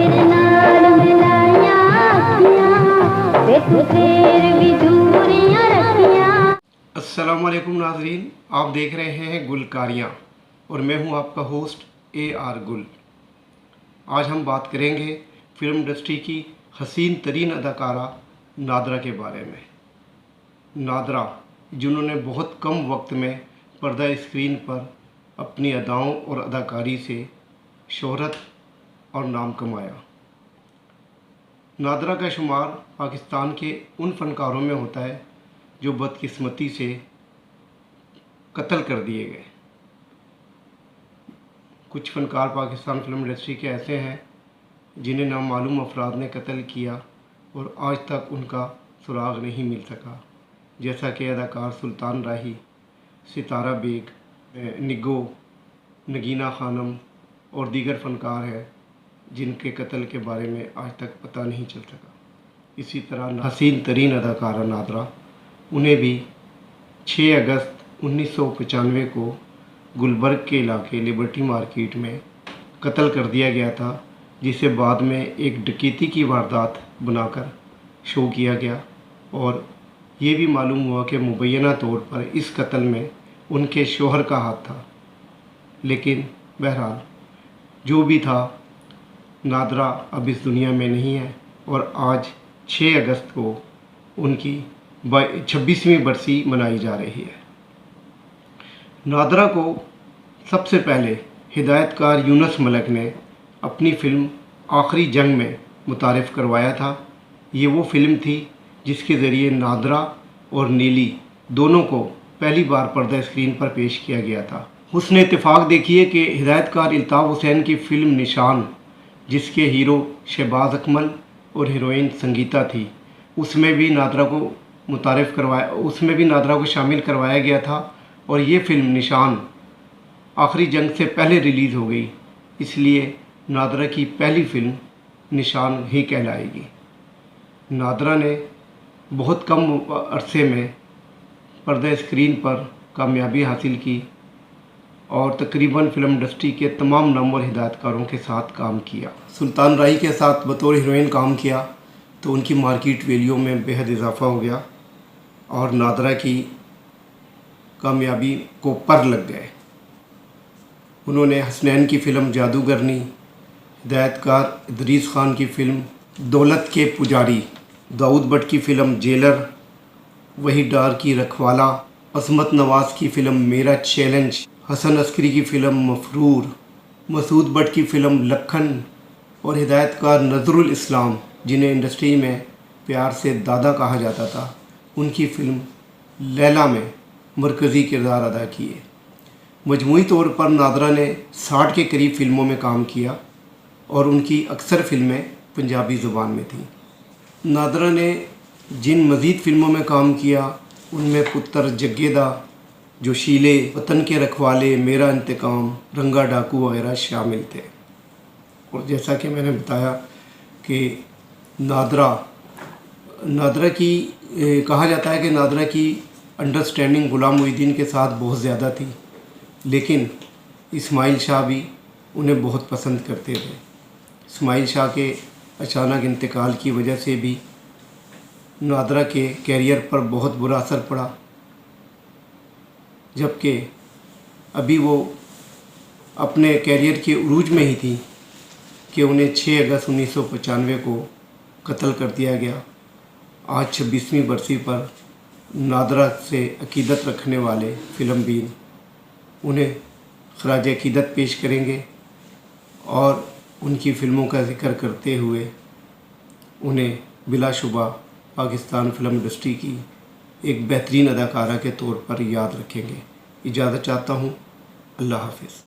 तेरे नाल मिलाइयां अखियां ते तू तेरे भी दूरियां रखियां। अस्सलामुअलैकुम नाज़रीन, आप देख रहे हैं गुलकारियाँ और मैं हूं आपका होस्ट AR गुल। आज हम बात करेंगे फिल्म इंडस्ट्री की हसीन तरीन अदाकारा नादरा के बारे में। नादरा, जिन्होंने बहुत कम वक्त में पर्दा स्क्रीन पर अपनी अदाओं और अदाकारी से शोहरत और नाम कमाया। नादरा का शुमार पाकिस्तान के उन फ़नकारों में होता है जो बदकिस्मती से कत्ल कर दिए गए। कुछ फ़नकार पाकिस्तान फिल्म इंडस्ट्री के ऐसे हैं जिन्हें नामालूम अफराद ने कत्ल किया और आज तक उनका सुराग नहीं मिल सका, जैसा कि अदाकार सुल्तान राही, सितारा बेग, निगो, नगीना खानम और दीगर फ़नकार हैं जिनके कत्ल के बारे में आज तक पता नहीं चल सका। इसी तरह हसीन तरीन अदाकारा नादरा, उन्हें भी 6 अगस्त 1995 को गुलबर्ग के इलाके लिबर्टी मार्केट में कत्ल कर दिया गया था, जिसे बाद में एक डकैती की वारदात बनाकर शो किया गया और ये भी मालूम हुआ कि मुबैना तौर पर इस कत्ल में उनके शोहर का हाथ था। लेकिन बहरहाल जो भी था, नादरा अब इस दुनिया में नहीं है और आज 6 अगस्त को उनकी 26वीं बरसी मनाई जा रही है। नादरा को सबसे पहले हिदायतकार यूनुस मलिक ने अपनी फ़िल्म आखिरी जंग में मुतारिफ़ करवाया था। ये वो फ़िल्म थी जिसके ज़रिए नादरा और नीली दोनों को पहली बार पर्दा स्क्रीन पर पेश किया गया था। उसने इत्तेफाक देखिए कि हिदायतकार इल्ताफ़ हुसैन की फ़िल्म निशान, जिसके हीरो शहबाज अकमल और हीरोइन संगीता थी, उसमें भी नादरा को शामिल करवाया गया था और ये फ़िल्म निशान आखिरी जंग से पहले रिलीज़ हो गई, इसलिए नादरा की पहली फ़िल्म निशान ही कहलाएगी। नादरा ने बहुत कम अरसे में पर्दा स्क्रीन पर कामयाबी हासिल की और तकरीबन फिल्म इंडस्ट्री के तमाम नामवर हिदायतकारों के साथ काम किया। सुल्तान राही के साथ बतौर हीरोइन काम किया तो उनकी मार्केट वैल्यू में बेहद इजाफा हो गया और नादरा की कामयाबी को पर लग गए। उन्होंने हसनैन की फ़िल्म जादूगरनी, हिदायतकार इदरीस खान की फ़िल्म दौलत के पुजारी, दाऊद भट्ट की फ़िल्म जेलर, वहीद डार की रखवाला, असमत नवाज़ की फ़िल्म मेरा चैलेंज, हसन अस्करी की फ़िल्म मफरूर, मसूद भट्ट की फ़िल्म लखन और हिदायतकार नज़रुल इस्लाम, जिन्हें इंडस्ट्री में प्यार से दादा कहा जाता था, उनकी फ़िल्म लैला में मरकज़ी किरदार अदा किए। मजमूई तौर पर नादरा ने 60 के करीब फ़िल्मों में काम किया और उनकी अक्सर फ़िल्में पंजाबी ज़ुबान में थीं। नादरा ने जिन मज़ीद फ़िल्मों में काम किया उनमें पुत्र जग्गेदा, जोशीले, वतन के रखवाले, मेरा इंतकाम, रंगा डाकू वगैरह शामिल थे। और जैसा कि मैंने बताया कि नादरा की कहा जाता है कि नादरा की अंडरस्टैंडिंग ग़ुलाम मोहिउद्दीन के साथ बहुत ज़्यादा थी, लेकिन इस्माइल शाह भी उन्हें बहुत पसंद करते थे। इस्माइल शाह के अचानक इंतकाल की वजह से भी नादरा के कैरियर पर बहुत बुरा असर पड़ा, जबकि अभी वो अपने कैरियर के उरूज में ही थी कि उन्हें 6 अगस्त 1995 को कत्ल कर दिया गया। आज 26वीं बरसी पर नादरा से अकीदत रखने वाले फ़िल्म बीन उन्हें ख़राज अकीदत पेश करेंगे और उनकी फ़िल्मों का ज़िक्र करते हुए उन्हें बिलाशुबा पाकिस्तान फ़िल्म इंडस्ट्री की एक बेहतरीन अदाकारा के तौर पर याद रखेंगे। इजाज़त चाहता हूँ। अल्लाह हाफ़िज़।